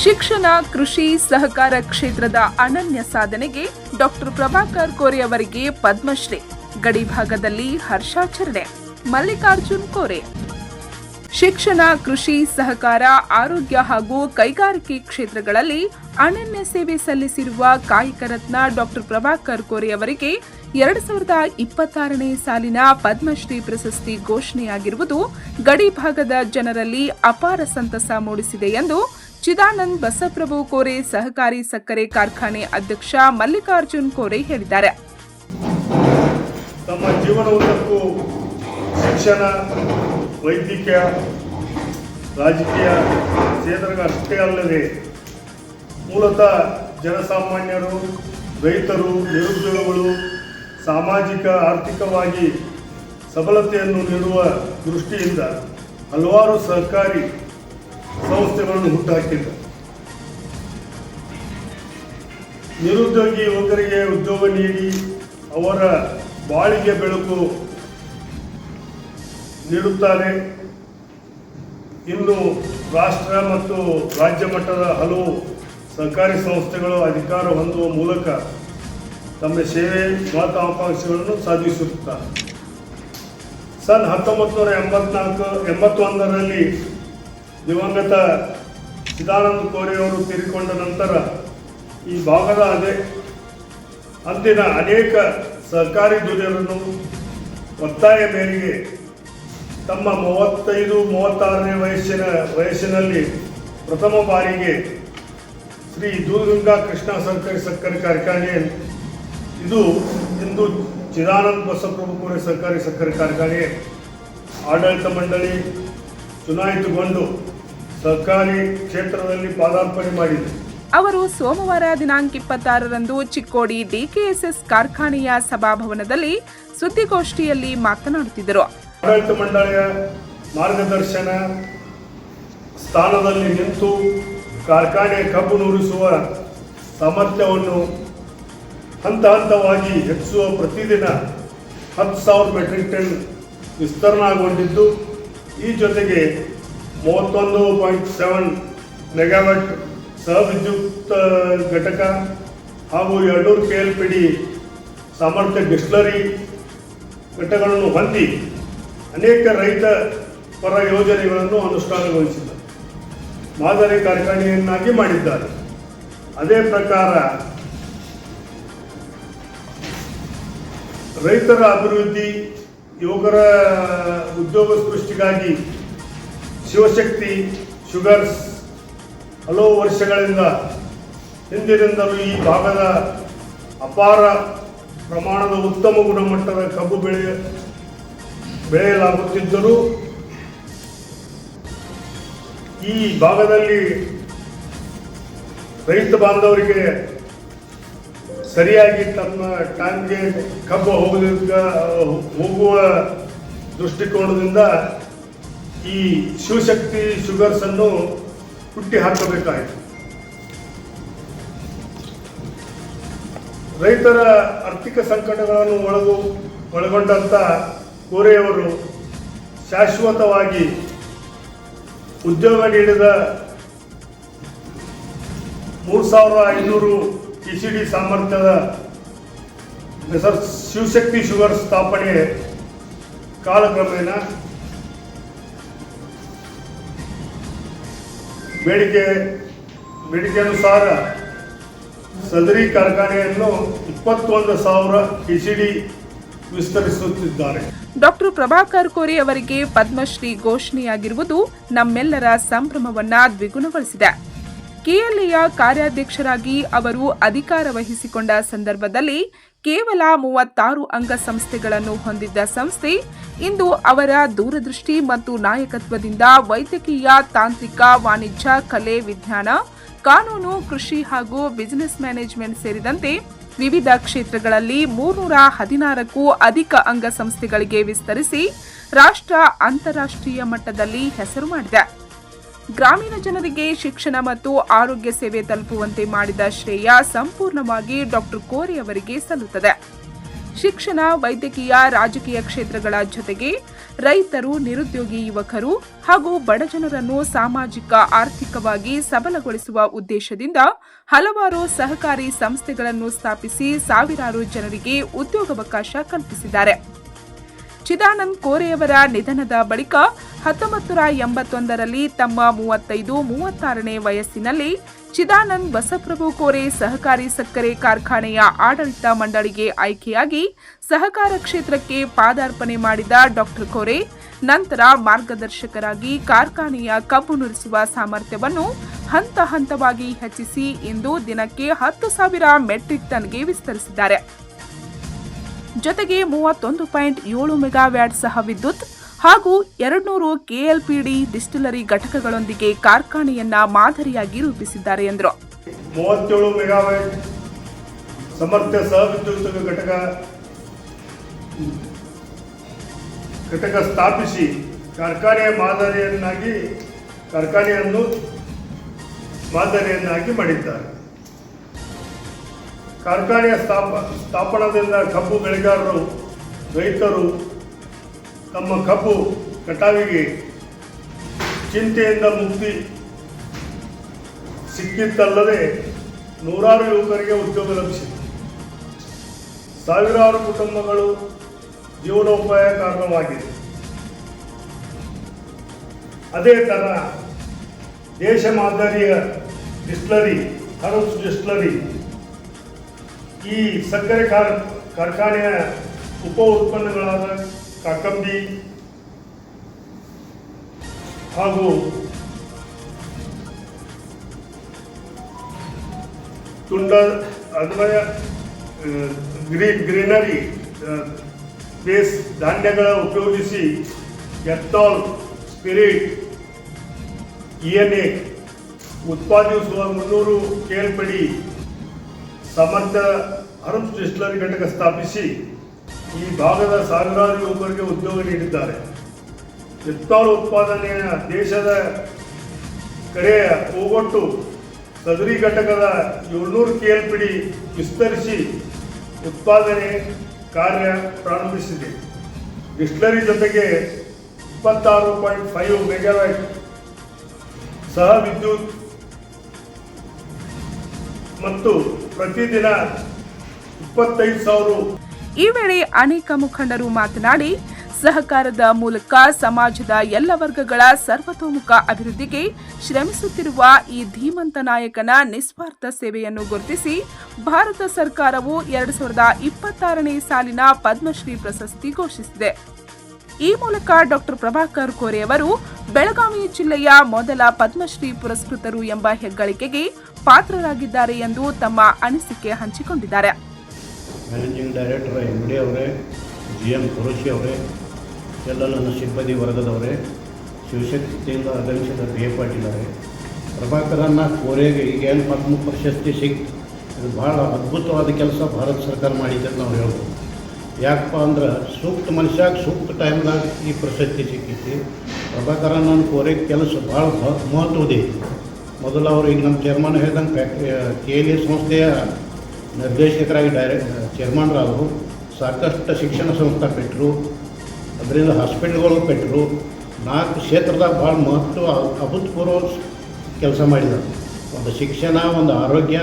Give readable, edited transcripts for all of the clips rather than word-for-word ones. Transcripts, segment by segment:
ಶಿಕ್ಷಣ, ಕೃಷಿ, ಸಹಕಾರ ಕ್ಷೇತ್ರದ ಅನನ್ಯ ಸಾಧನೆಗೆ ಡಾಕ್ಟರ್ ಪ್ರಭಾಕರ್ ಕೋರೆ ಅವರಿಗೆ ಪದ್ಮಶ್ರೀ. ಗಡಿಭಾಗದಲ್ಲಿ ಹರ್ಷಾಚರಣೆ. ಮಲ್ಲಿಕಾರ್ಜುನ್ ಕೋರೆ. ಶಿಕ್ಷಣ, ಕೃಷಿ, ಸಹಕಾರ, ಆರೋಗ್ಯ ಹಾಗೂ ಕೈಗಾರಿಕೆ ಕ್ಷೇತ್ರಗಳಲ್ಲಿ ಅನನ್ಯ ಸೇವೆ ಸಲ್ಲಿಸಿರುವ ಕಾಯಕ ರತ್ನ ಡಾಕ್ಟರ್ ಪ್ರಭಾಕರ್ ಕೋರೆ ಅವರಿಗೆ 2026ನೇ ಸಾಲಿನ ಪದ್ಮಶ್ರೀ ಪ್ರಶಸ್ತಿ ಘೋಷಣೆಯಾಗಿರುವುದು ಗಡಿಭಾಗದ ಜನರಲ್ಲಿ ಅಪಾರ ಸಂತಸ ಮೂಡಿಸಿದೆ ಎಂದು ಚಿದಾನಂದ್ ಬಸಪ್ರಭು ಕೋರೆ ಸಹಕಾರಿ ಸಕ್ಕರೆ ಕಾರ್ಖಾನೆ ಅಧ್ಯಕ್ಷ ಮಲ್ಲಿಕಾರ್ಜುನ್ ಕೋರೆ ಹೇಳಿದ್ದಾರೆ. ತಮ್ಮ ಜೀವನೋದ್ದಕ್ಕೂ ಶಿಕ್ಷಣ, ವೈದ್ಯಕೀಯ, ರಾಜಕೀಯ ಕ್ಷೇತ್ರಗಳಷ್ಟೇ ಅಲ್ಲದೆ ಮೂಲತಃ ಜನಸಾಮಾನ್ಯರು, ರೈತರು, ನಿರುದ್ಯೋಗಿಗಳು ಸಾಮಾಜಿಕ ಆರ್ಥಿಕವಾಗಿ ಸಬಲತೆಯನ್ನು ನೀಡುವ ದೃಷ್ಟಿಯಿಂದ ಹಲವಾರು ಸಹಕಾರಿ ಸಂಸ್ಥೆಗಳನ್ನು ಹುಟ್ಟುಹಾಕಿದ್ದಾರೆ. ನಿರುದ್ಯೋಗಿ ಯುವಕರಿಗೆ ಉದ್ಯೋಗ ನೀಡಿ ಅವರ ಬಾಳಿಗೆ ಬೆಳಕು ನೀಡುತ್ತಾರೆ. ಇನ್ನು ರಾಷ್ಟ್ರ ಮತ್ತು ರಾಜ್ಯ ಮಟ್ಟದ ಹಲವು ಸಹಕಾರಿ ಸಂಸ್ಥೆಗಳು ಅಧಿಕಾರ ಹೊಂದುವ ಮೂಲಕ ತಮ್ಮ ಸೇವೆ ಮಹತ್ವಾಕಾಂಕ್ಷೆಗಳನ್ನು ಸಾಧಿಸುತ್ತಾರೆ. 1981ರಲ್ಲಿ ದಿವಂಗತ ಚಿದಾನಂದ ಕೋರೆ ಅವರು ತೀರಿಕೊಂಡ ನಂತರ ಈ ಭಾಗದ ಅಂದಿನ ಅನೇಕ ಸಹಕಾರಿ ಧುರೀಣರನ್ನು ಒತ್ತಾಯ ಮೇರೆಗೆ ತಮ್ಮ 35-36ನೇ ವಯಸ್ಸಿನಲ್ಲಿ ಪ್ರಥಮ ಬಾರಿಗೆ ಶ್ರೀ ದೂಧಗಂಗಾ ಕೃಷ್ಣ ಸಹಕಾರಿ ಸಕ್ಕರೆ ಕಾರ್ಖಾನೆ, ಇದು ಇಂದು ಚಿದಾನಂದ ಬಸಪ್ರಭು ಕೋರೆ ಸಹಕಾರಿ ಸಕ್ಕರೆ ಕಾರ್ಖಾನೆ ಆಡಳಿತ ಮಂಡಳಿ ಚುನಾಯಿತಗೊಂಡು ಸಹಕಾರಿ ಕ್ಷೇತ್ರದಲ್ಲಿ ಪಾದಾರ್ಪಣೆ ಮಾಡಿದೆ. ಅವರು ಸೋಮವಾರ ದಿನಾಂಕ 26ರಂದು ಚಿಕ್ಕೋಡಿ ಡಿಕೆಎಸ್ಎಸ್ ಕಾರ್ಖಾನೆಯ ಸಭಾಭವನದಲ್ಲಿ ಸುದ್ದಿಗೋಷ್ಠಿಯಲ್ಲಿ ಮಾತನಾಡುತ್ತಿದ್ದರು. ಆಡಳಿತ ಮಂಡಳಿಯ ಮಾರ್ಗದರ್ಶನ ಸ್ಥಾನದಲ್ಲಿ ನಿಂತು ಕಾರ್ಖಾನೆ ಕಬ್ಬು ನುರಿಸುವ ಸಾಮರ್ಥ್ಯವನ್ನು ಹಂತ ಹಂತವಾಗಿ ಹೆಚ್ಚಿಸುವ ಪ್ರತಿದಿನ 10,000 ಮೆಟ್ರಿಕ್ ಟನ್ ವಿಸ್ತರಣೆಗೊಂಡಿದ್ದು, ಈ ಜೊತೆಗೆ 31.7 ಮೆಗಾವಾಟ್ ಸಹವಿದ್ಯುತ್ ಘಟಕ ಹಾಗೂ 200 KLPD ಸಾಮರ್ಥ್ಯ ಡಿಸ್ಟಿಲರಿ ಘಟಕಗಳನ್ನು ಹೊಂದಿ ಅನೇಕ ರೈತ ಪರ ಯೋಜನೆಗಳನ್ನು ಅನುಷ್ಠಾನಗೊಳಿಸಿದ್ದಾರೆ, ಮಾದರಿ ಕಾರ್ಖಾನೆಯನ್ನಾಗಿ ಮಾಡಿದ್ದಾರೆ. ಅದೇ ಪ್ರಕಾರ ರೈತರ ಅಭಿವೃದ್ಧಿ, ಯುವಕರ ಉದ್ಯೋಗ ಸೃಷ್ಟಿಗಾಗಿ ಶಿವಶಕ್ತಿ ಶುಗರ್ಸ್ ಹಲವು ವರ್ಷಗಳಿಂದ ಹಿಂದಿನಿಂದಲೂ ಈ ಭಾಗದ ಅಪಾರ ಪ್ರಮಾಣದ ಉತ್ತಮ ಗುಣಮಟ್ಟದ ಕಬ್ಬು ಬೆಳೆಯಲಾಗುತ್ತಿದ್ದರೂ ಈ ಭಾಗದಲ್ಲಿ ರೈತ ಬಾಂಧವರಿಗೆ ಸರಿಯಾಗಿ ತಮ್ಮ ಟೈಮ್ಗೆ ಕಬ್ಬು ಹೋಗುವ ದೃಷ್ಟಿಕೋನದಿಂದ ಈ ಶಿವಶಕ್ತಿ ಶುಗರ್ಸ್ ಅನ್ನು ಹುಟ್ಟಿ ಹಾಕಬೇಕಾಯಿತು. ರೈತರ ಆರ್ಥಿಕ ಸಂಕಟಗಳನ್ನು ಒಳಗೊಂಡಂತ ಕೋರೆಯವರು ಶಾಶ್ವತವಾಗಿ ಉದ್ಯೋಗ ನೀಡಿದ 3,500 ECD ಸಾಮರ್ಥ್ಯದ ಶಿವಶಕ್ತಿ ಶುಗರ್ ಸ್ಥಾಪನೆ ಕಾಲಕ್ರಮೇಣ ಬೇಡಿಕೆ ಅನುಸಾರ ಸದರಿ ಕಾರ್ಖಾನೆಯನ್ನು 21,000 ECD ವಿಸ್ತರಿಸುತ್ತಿದ್ದಾರೆ. ಡಾಕ್ಟರ್ ಪ್ರಭಾಕರ್ ಕೋರೆ ಅವರಿಗೆ ಪದ್ಮಶ್ರೀ ಘೋಷಣೆಯಾಗಿರುವುದು ನಮ್ಮೆಲ್ಲರ ಸಂಭ್ರಮವನ್ನ ದ್ವಿಗುಣಗೊಳಿಸಿದೆ. ಕೆಎಲ್ಎಯ ಕಾರ್ಯಾಧ್ಯಕ್ಷರಾಗಿ ಅವರು ಅಧಿಕಾರ ವಹಿಸಿಕೊಂಡ ಸಂದರ್ಭದಲ್ಲಿ ಕೇವಲ 36 ಅಂಗಸಂಸ್ಥೆಗಳನ್ನು ಹೊಂದಿದ್ದ ಸಂಸ್ಥೆ ಇಂದು ಅವರ ದೂರದೃಷ್ಟಿ ಮತ್ತು ನಾಯಕತ್ವದಿಂದ ವೈದ್ಯಕೀಯ, ತಾಂತ್ರಿಕ, ವಾಣಿಜ್ಯ, ಕಲೆ, ವಿಜ್ಞಾನ, ಕಾನೂನು, ಕೃಷಿ ಹಾಗೂ ಬಿಸಿನೆಸ್ ಮ್ಯಾನೇಜ್ಮೆಂಟ್ ಸೇರಿದಂತೆ ವಿವಿಧ ಕ್ಷೇತ್ರಗಳಲ್ಲಿ 316ಕ್ಕೂ ಅಧಿಕ ಅಂಗಸಂಸ್ಥೆಗಳಿಗೆ ವಿಸ್ತರಿಸಿ ರಾಷ್ಟ್ರ, ಅಂತಾರಾಷ್ಟ್ರೀಯ ಮಟ್ಟದಲ್ಲಿ ಹೆಸರು ಮಾಡಿದೆ. ಗ್ರಾಮೀಣ ಜನರಿಗೆ ಶಿಕ್ಷಣ ಮತ್ತು ಆರೋಗ್ಯ ಸೇವೆ ತಲುಪುವಂತೆ ಮಾಡಿದ ಶ್ರೇಯ ಸಂಪೂರ್ಣವಾಗಿ ಡಾಕ್ಟರ್ ಕೋರೆ ಅವರಿಗೆ ಸಲ್ಲುತ್ತದೆ. ಶಿಕ್ಷಣ, ವೈದ್ಯಕೀಯ, ರಾಜಕೀಯ ಕ್ಷೇತ್ರಗಳ ಜೊತೆಗೆ ರೈತರು, ನಿರುದ್ಯೋಗಿ ಯುವಕರು ಹಾಗೂ ಬಡಜನರನ್ನು ಸಾಮಾಜಿಕ ಆರ್ಥಿಕವಾಗಿ ಸಬಲಗೊಳಿಸುವ ಉದ್ದೇಶದಿಂದ ಹಲವಾರು ಸಹಕಾರಿ ಸಂಸ್ಥೆಗಳನ್ನು ಸ್ಥಾಪಿಸಿ ಸಾವಿರಾರು ಜನರಿಗೆ ಉದ್ಯೋಗಾವಕಾಶ ಕಲ್ಪಿಸಿದ್ದಾರೆ. ಚಿದಾನಂದ್ ಕೋರೆಯವರ ನಿಧನದ ಬಳಿಕ 1981ರಲ್ಲಿ ತಮ್ಮ 35-36ನೇ ವಯಸ್ಸಿನಲ್ಲಿ ಚಿದಾನಂದ್ ಬಸವಪ್ರಭು ಕೋರೆ ಸಹಕಾರಿ ಸಕ್ಕರೆ ಕಾರ್ಖಾನೆಯ ಆಡಳಿತ ಮಂಡಳಿಗೆ ಆಯ್ಕೆಯಾಗಿ ಸಹಕಾರ ಕ್ಷೇತ್ರಕ್ಕೆ ಪಾದಾರ್ಪಣೆ ಮಾಡಿದ ಡಾಕ್ಟರ್ ಕೋರೆ ನಂತರ ಮಾರ್ಗದರ್ಶಕರಾಗಿ ಕಾರ್ಖಾನೆಯ ಕಬ್ಬು ನುರಿಸುವ ಸಾಮರ್ಥ್ಯವನ್ನು ಹಂತ ಹಂತವಾಗಿ ಹೆಚ್ಚಿಸಿ ಇಂದು ದಿನಕ್ಕೆ 10,000 ಮೆಟ್ರಿಕ್ ಟನ್ಗೆ ವಿಸ್ತರಿಸಿದ್ದಾರೆ. ಜೊತೆಗೆ 31.7 ಮೆಗಾವ್ಯಾಟ್ ಸಹ ವಿದ್ಯುತ್ ಹಾಗೂ 200 ಕೆಎಲ್ಪಿಡಿ ಡಿಸ್ಟಿಲರಿ ಘಟಕಗಳೊಂದಿಗೆ ಕಾರ್ಖಾನೆಯನ್ನ ಮಾದರಿಯಾಗಿ ರೂಪಿಸಿದ್ದಾರೆ ಎಂದರು. 37 ಮೆಗಾವ್ಯಾಟ್ ಸಮರ್ಥ ಸಹ ವಿದ್ಯುತ್ ಘಟಕ ಸ್ಥಾಪಿಸಿ ಕಾರ್ಖಾನೆಯನ್ನು ಮಾದರಿಯನ್ನಾಗಿ ಮಾಡಿದ್ದಾರೆ. ಕಾರ್ಖಾನೆಯ ಸ್ಥಾಪನದಿಂದ ಕಬ್ಬು ಬೆಳೆಗಾರರು, ರೈತರು ತಮ್ಮ ಕಬ್ಬು ಕಟಾವಿಗೆ ಚಿಂತೆಯಿಂದ ಮುಕ್ತಿ ಸಿಕ್ಕಿದ್ದಲ್ಲದೆ ನೂರಾರು ಯುವಕರಿಗೆ ಉದ್ಯೋಗ ಲಭಿಸಿದೆ. ಸಾವಿರಾರು ಕುಟುಂಬಗಳು ಜೀವನೋಪಾಯ ಕಾರಣವಾಗಿದೆ. ಅದೇ ಥರ ದೇಶ ಮಾದರಿಯ ಡಿಸ್ಟಿಲರಿ, ಹರಬ್ಸ್ ಡಿಸ್ಟಿಲರಿ ಈ ಸಕ್ಕರೆ ಕಾರ್ಖಾನೆಯ ಉಪ ಉತ್ಪನ್ನಗಳಾದ ಕಾಕಂಬಿ ಹಾಗೂ ತುಂಡ ಅನ್ವಯ ಗ್ರೀನರಿ ಬೇಸ್ ಧಾನ್ಯಗಳ ಉಪಯೋಗಿಸಿ ಎಥಾಲ್, ಸ್ಪಿರಿಟ್, ENA ಉತ್ಪಾದಿಸುವ 300 ಕೆಎಲ್ಪಿಡಿ ಸಮರ್ಥ ಹರ್ಬ್ಸ್ ಡಿಸ್ಟಿಲರಿ ಘಟಕ ಸ್ಥಾಪಿಸಿ ಈ ಭಾಗದ ಸಾವಿರಾರು ಯುವಕರಿಗೆ ಉದ್ಯೋಗ ನೀಡಿದ್ದಾರೆ. ಎಥಾಲ್ ಉತ್ಪಾದನೆಯ ದೇಶದ ಕಡೆಯ ಹೋಗೊಟ್ಟು ಸದರಿ ಘಟಕದ 700 ಕೆಎಲ್ಪಿಡಿ ವಿಸ್ತರಿಸಿ ಉತ್ಪಾದನೆ ಕಾರ್ಯ ಪ್ರಾರಂಭಿಸಿದೆ. ಡಿಸ್ಟಿಲರಿ ಜೊತೆಗೆ 26.5 ಮೆಗಾವ್ಯಾಟ್ ಸಹ ವಿದ್ಯುತ್ ಮತ್ತು ಪ್ರತಿದಿನ 25,000. ಈ ವೇಳೆ ಅನೇಕ ಮುಖಂಡರು ಮಾತನಾಡಿ ಸಹಕಾರದ ಮೂಲಕ ಸಮಾಜದ ಎಲ್ಲ ವರ್ಗಗಳ ಸರ್ವತೋಮುಖ ಅಭಿವೃದ್ಧಿಗೆ ಶ್ರಮಿಸುತ್ತಿರುವ ಈ ಧೀಮಂತ ನಾಯಕನ ನಿಸ್ವಾರ್ಥ ಸೇವೆಯನ್ನು ಗುರುತಿಸಿ ಭಾರತ ಸರ್ಕಾರವು 2026ನೇ ಸಾಲಿನ ಪದ್ಮಶ್ರೀ ಪ್ರಶಸ್ತಿ ಘೋಷಿಸಿದೆ. ಈ ಮೂಲಕ ಡಾಕ್ಟರ್ ಪ್ರಭಾಕರ್ ಕೋರೆ ಅವರು ಬೆಳಗಾವಿ ಜಿಲ್ಲೆಯ ಮೊದಲ ಪದ್ಮಶ್ರೀ ಪುರಸ್ಕೃತರು ಎಂಬ ಹೆಗ್ಗಳಿಕೆಗೆ ಪಾತ್ರರಾಗಿದ್ದಾರೆ ಎಂದು ತಮ್ಮ ಅನಿಸಿಕೆ ಹಂಚಿಕೊಂಡಿದ್ದಾರೆ. ಮ್ಯಾನೇಜಿಂಗ್ ಡೈರೆಕ್ಟರ್ MD ಅವರೇ, GM ಕುರುಶಿ ಅವರೇ, ಎಲ್ಲ ನನ್ನ ಸಿಬ್ಬಂದಿ ವರ್ಗದವರೇ, ಶಿವಶಕ್ತಿಯಿಂದ ಆಗಮಿಸಿದ BA ಪಾಟೀಲ್ ಅವರೇ, ಪ್ರಭಾಕರನ್ನ ಕೋರೆಗೆ ಈಗೇನು ಪದ್ಮ ಪ್ರಶಸ್ತಿ ಸಿಕ್ತು, ಇದು ಭಾಳ ಅದ್ಭುತವಾದ ಕೆಲಸ ಭಾರತ ಸರ್ಕಾರ ಮಾಡಿದೆ ಅಂತ ನಾವು ಹೇಳ್ಬೋದು. ಯಾಕಪ್ಪ ಅಂದ್ರೆ ಸೂಕ್ತ ಮನುಷ್ಯಾಗ ಸೂಕ್ತ ಟೈಮ್ದಾಗ ಈ ಪ್ರಶಸ್ತಿ ಸಿಕ್ಕೈತಿ. ಪ್ರಭಾಕರನ್ನ ಕೋರೆ ಕೆಲಸ ಭಾಳ ಮಹತ್ವದ ಐತಿ. ಮೊದಲು ಅವರು ಈಗ ನಮ್ಮ ಚೇರ್ಮನ್ ಹೇಳಿದಂಗೆ KLE ಸಂಸ್ಥೆಯ ನಿರ್ದೇಶಕರಾಗಿ ಚೇರ್ಮನ್ರಾದರು. ಸಾಕಷ್ಟು ಶಿಕ್ಷಣ ಸಂಸ್ಥೆ ಕಟ್ಟರು, ಅದರಿಂದ ಹಾಸ್ಪಿಟ್ಲ್ಗಳು ಕಟ್ಟರು. 4 ಕ್ಷೇತ್ರದಾಗ ಭಾಳ ಮಹತ್ವ ಅಭೂತಪೂರ್ವ ಕೆಲಸ ಮಾಡಿದರು. ಒಂದು ಶಿಕ್ಷಣ, ಒಂದು ಆರೋಗ್ಯ,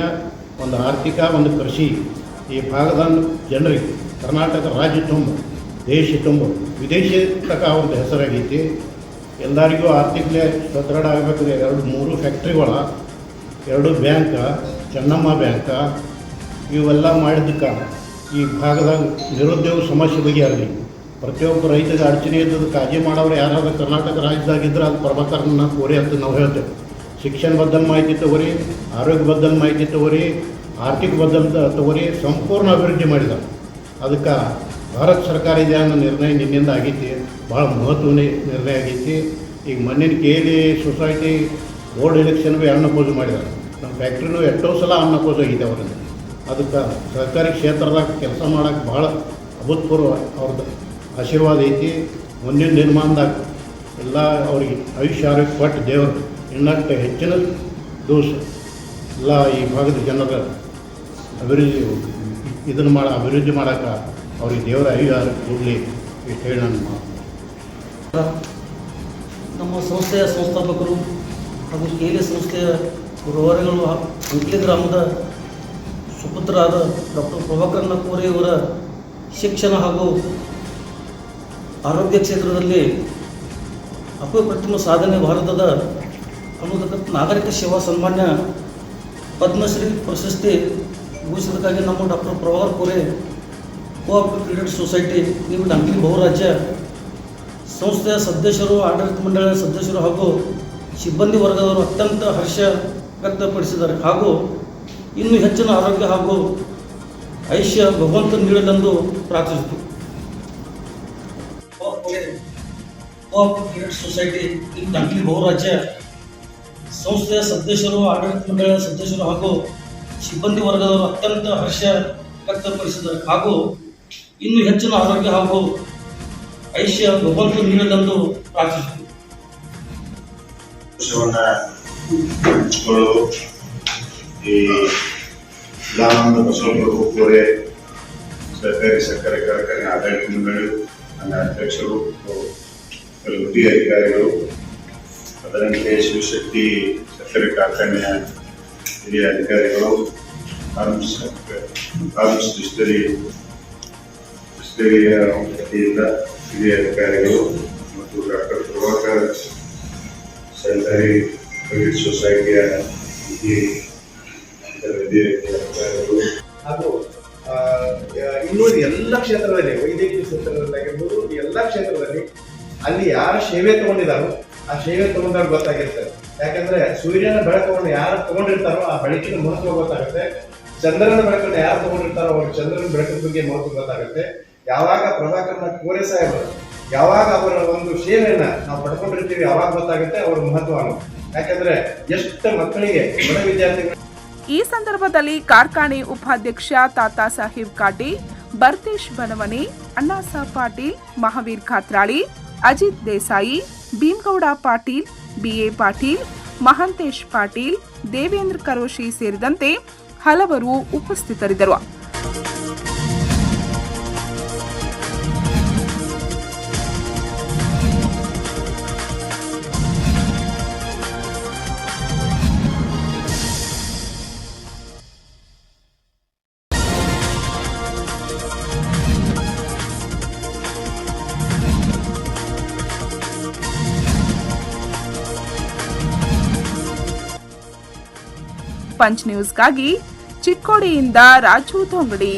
ಒಂದು ಆರ್ಥಿಕ, ಒಂದು ಕೃಷಿ. ಈ ಭಾಗದ ಜನರಿಗೆ ಕರ್ನಾಟಕ ರಾಜ್ಯ ತುಂಬ, ದೇಶ ತುಂಬ, ವಿದೇಶಿ ತನಕ ಅವ್ರದ್ದು ಹೆಸರಾಗೈತಿ. ಎಲ್ಲರಿಗೂ ಆರ್ಥಿಕತೆ ಸದೃಢ ಆಗಬೇಕಾದ್ರೆ 2-3 ಫ್ಯಾಕ್ಟ್ರಿಗಳ, 2 ಬ್ಯಾಂಕ, ಚೆನ್ನಮ್ಮ ಬ್ಯಾಂಕ ಇವೆಲ್ಲ ಮಾಡಿದ್ದಕ್ಕೆ ಈ ಭಾಗದಾಗ ನಿರುದ್ಯೋಗ ಸಮಸ್ಯೆ ಬಗೆಹರಲಿ. ಪ್ರತಿಯೊಬ್ಬ ರೈತರಿಗೆ ಅಡಚಣೆ ಇದ್ದದ್ದು ಕಾಳಜಿ ಮಾಡೋರು ಯಾರಾದ್ರೂ ಕರ್ನಾಟಕ ರಾಜ್ಯದಾಗಿದ್ದರೆ ಅದು ಪ್ರಭಾಕರನ್ನ ಕೋರೆ ಅಂತ ನಾವು ಹೇಳ್ತೇವೆ. ಶಿಕ್ಷಣ ಬದ್ದಲ್ ಮಾಹಿತಿ ತಗೋರಿ, ಆರೋಗ್ಯ ಬದ್ದಲ್ ಮಾಹಿತಿ ತಗೋರಿ, ಆರ್ಥಿಕ ಬದ್ದಲ್ ತಗೋರಿ, ಸಂಪೂರ್ಣ ಅಭಿವೃದ್ಧಿ ಮಾಡಿದ. ಅದಕ್ಕೆ ಭಾರತ ಸರ್ಕಾರ ಇದೆ ಅನ್ನೋ ನಿರ್ಣಯ ನಿನ್ನಿಂದ ಆಗೈತಿ. ಭಾಳ ಮಹತ್ವದ ನಿರ್ಣಯ ಆಗೈತಿ. ಈಗ ಮೊನ್ನೆ KLE ಸೊಸೈಟಿ ಬೋರ್ಡ್ ಎಲೆಕ್ಷನ್ಗೆ ಅನ್ನಪೋಸ್ ಮಾಡಿದ್ದಾರೆ. ನಮ್ಮ ಫ್ಯಾಕ್ಟ್ರಿನೂ ಎಷ್ಟೋ ಸಲ ಅನ್ನಪೋಸ್ ಆಗಿದೆ ಅವರಿಂದ. ಅದಕ್ಕೆ ಸಹಕಾರಿ ಕ್ಷೇತ್ರದಾಗ ಕೆಲಸ ಮಾಡೋಕ್ಕೆ ಭಾಳ ಅಭೂತಪೂರ್ವ ಅವ್ರದ್ದು ಆಶೀರ್ವಾದ ಐತಿ. ಮುಂದಿನ ದಿನಮಾನದಾಗ ಎಲ್ಲ ಅವ್ರಿಗೆ ಆಯುಷ್ಯ ಆರೋಗ್ಯ ಕೊಟ್ಟು ದೇವರು ಇನ್ನಷ್ಟು ಹೆಚ್ಚಿನ ದಿವಸ ಎಲ್ಲ ಈ ಭಾಗದ ಜನರ ಅಭಿವೃದ್ಧಿ ಮಾಡೋಕ್ಕೆ ಅವ್ರಿಗೆ ದೇವರ ಅಧಿಕಾರ ಕೂಡಲಿ ಇಷ್ಟು ಹೇಳಿ ನಾನು ನಮ್ಮ ಸಂಸ್ಥೆಯ ಸಂಸ್ಥಾಪಕರು ಹಾಗೂ ಕೇಲಿ ಸಂಸ್ಥೆಯ ಗೃಹಗಳು ಅಂಕ್ಲಿ ಗ್ರಾಮದ ಸುಪುತ್ರರಾದ ಡಾಕ್ಟರ್ ಪ್ರಭಾಕರನ ಕೋರೆ ಇವರ ಶಿಕ್ಷಣ ಹಾಗೂ ಆರೋಗ್ಯ ಕ್ಷೇತ್ರದಲ್ಲಿ ಅಪ್ರತಿಮ ಸಾಧನೆ ಭಾರತದ ಅನ್ನೋದಕ್ಕೆ ನಾಗರಿಕ ಸೇವಾ ಸನ್ಮಾನ್ಯ ಪದ್ಮಶ್ರೀ ಪ್ರಶಸ್ತಿ ಘೋಷಿಸಕ್ಕಾಗಿ ನಮ್ಮ doctor Prabhakar Kore cooperative credit society ನೀವು ಅಂಕ್ಲಿ ಬಹುರಾಜ್ಯ ಸಂಸ್ಥೆಯ ಸದಸ್ಯರು, ಆಡಳಿತ ಮಂಡಳಿಯ ಸದಸ್ಯರು ಹಾಗೂ ಸಿಬ್ಬಂದಿ ವರ್ಗದವರು ಅತ್ಯಂತ ಹರ್ಷ ವ್ಯಕ್ತಪಡಿಸಿದ್ದಾರೆ ಹಾಗೂ ಇನ್ನೂ ಹೆಚ್ಚಿನ ಆರೋಗ್ಯ ಹಾಗೂ ಐಶ್ಯ ಭಗವಂತ ನೀಡಲೆಂದು ಪ್ರಾರ್ಥಿಸಿತು. ಕೋಆಪರೇಟಿವ್ ಕ್ರೆಡಿಟ್ ಸೊಸೈಟಿ ನಿಮ್ಮ ಅಂಕ್ಲಿ ಬಹುರಾಜ್ಯ ಸಂಸ್ಥೆಯ ಸದಸ್ಯರು, ಆಡಳಿತ ಮಂಡಳಿಯ ಸದಸ್ಯರು ಹಾಗೂ ಸಿಬ್ಬಂದಿ ವರ್ಗದವರು ಅತ್ಯಂತ ಹರ್ಷ ವ್ಯಕ್ತಪಡಿಸಿದ್ದಾರೆ ಹಾಗೂ ಇನ್ನೂ ಹೆಚ್ಚಿನ ಆರೋಗ್ಯ ಹಾಗೂ ಐಶ್ಯ ಭಗವಂತ ನೀಡಲೆಂದು ಪ್ರಾರ್ಥಿಸಿತು. ಈ ವಿಧಾನದ ಬಸವಪ್ರಭು ಕೋರೆ ಸರ್ಕಾರಿ ಸಕ್ಕರೆ ಕಾರ್ಖಾನೆ ಆಡಳಿತ ಮಂಡಳಿ ನನ್ನ ಅಧ್ಯಕ್ಷರು, ಕೆಲವು ಹಿರಿಯ ಅಧಿಕಾರಿಗಳು, ಅದರಂತೆ ಶಿವಶಕ್ತಿ ಸಕ್ಕರೆ ಕಾರ್ಖಾನೆಯ ಹಿರಿಯ ಅಧಿಕಾರಿಗಳು, ಫಾರ್ಮ್ಸ್ ಡಿಸ್ಟರಿಯ ವತಿಯಿಂದ ಹಿರಿಯ ಅಧಿಕಾರಿಗಳು ಮತ್ತು ಡಾಕ್ಟರ್ ಪ್ರಭಾಕರ್ ಸಹಕಾರಿ ಕ್ರೆಡಿಟ್ ಸೊಸೈಟಿಯ ಅಧಿಕಾರಿಗಳು ಹಾಗೂ ಇನ್ನೂ ಎಲ್ಲ ಕ್ಷೇತ್ರದಲ್ಲಿ, ವೈದ್ಯಕೀಯ ಕ್ಷೇತ್ರದಲ್ಲಾಗಿರ್ಬೋದು, ಎಲ್ಲ ಕ್ಷೇತ್ರದಲ್ಲಿ ಅಲ್ಲಿ ಯಾರು ಸೇವೆ ತಗೊಂಡಿದ್ದಾರೋ ಆ ಸೇವೆ ತಗೊಂಡವ್ರು ಗೊತ್ತಾಗಿರ್ತಾರೆ. ಯಾಕಂದ್ರೆ ಸೂರ್ಯನ ಬೆಳಕನ್ನು ಯಾರು ತಗೊಂಡಿರ್ತಾರೋ ಆ ಬೆಳಕಿನ ಮಹತ್ವ ಗೊತ್ತಾಗುತ್ತೆ. ಚಂದ್ರನ ಬೆಳಕನ್ನು ಯಾರು ತಗೊಂಡಿರ್ತಾರೋ ಅವ್ರ ಚಂದ್ರನ ಬೆಳಕಿನ ಬಗ್ಗೆ ಮಹತ್ವ ಗೊತ್ತಾಗುತ್ತೆ. ಯಾವಾಗ ಪ್ರಭಾಕರನ ಕೋರೆ ಸಾಹೇಬರು ಯಾವಾಗ ಅವರ ಒಂದು ಸೇವೆಯನ್ನ ನಾವು ಪಡ್ಕೊಂಡಿರ್ತೀವಿ ಅವಾಗ ಗೊತ್ತಾಗುತ್ತೆ ಅವರ ಮಹತ್ವ ಅನ್ನೋದು. ಯಾಕಂದ್ರೆ ಎಷ್ಟು ಮಕ್ಕಳಿಗೆ ಬಡ ವಿದ್ಯಾರ್ಥಿಗಳು. ಈ ಸಂದರ್ಭದಲ್ಲಿ ಕಾರ್ಖಾನೆ ಉಪಾಧ್ಯಕ್ಷ ತಾತಾ ಸಾಹೇಬ್ ಕಾಟಿ, ಬರ್ತೇಶ್ ಬನವನೆ, ಅಣ್ಣಾಸಾ ಪಾಟೀಲ್, ಮಹಾವೀರ್ ಖಾತ್ರಾಳಿ, ಅಜಿತ್ ದೇಸಾಯಿ, ಭೀಮಗೌಡ ಪಾಟೀಲ್, ಬಿಎ ಪಾಟೀಲ್, ಮಹಾಂತೇಶ್ ಪಾಟೀಲ್, ದೇವೇಂದ್ರ ಕರೋಶಿ ಸೇರಿದಂತೆ ಹಲವರು ಉಪಸ್ಥಿತರಿದ್ದರು. ಪಂಚ್ ನ್ಯೂಸ್ಗಾಗಿ ಚಿಕ್ಕೋಡಿಯಿಂದ ರಾಜು ದೊಂಗಡಿ.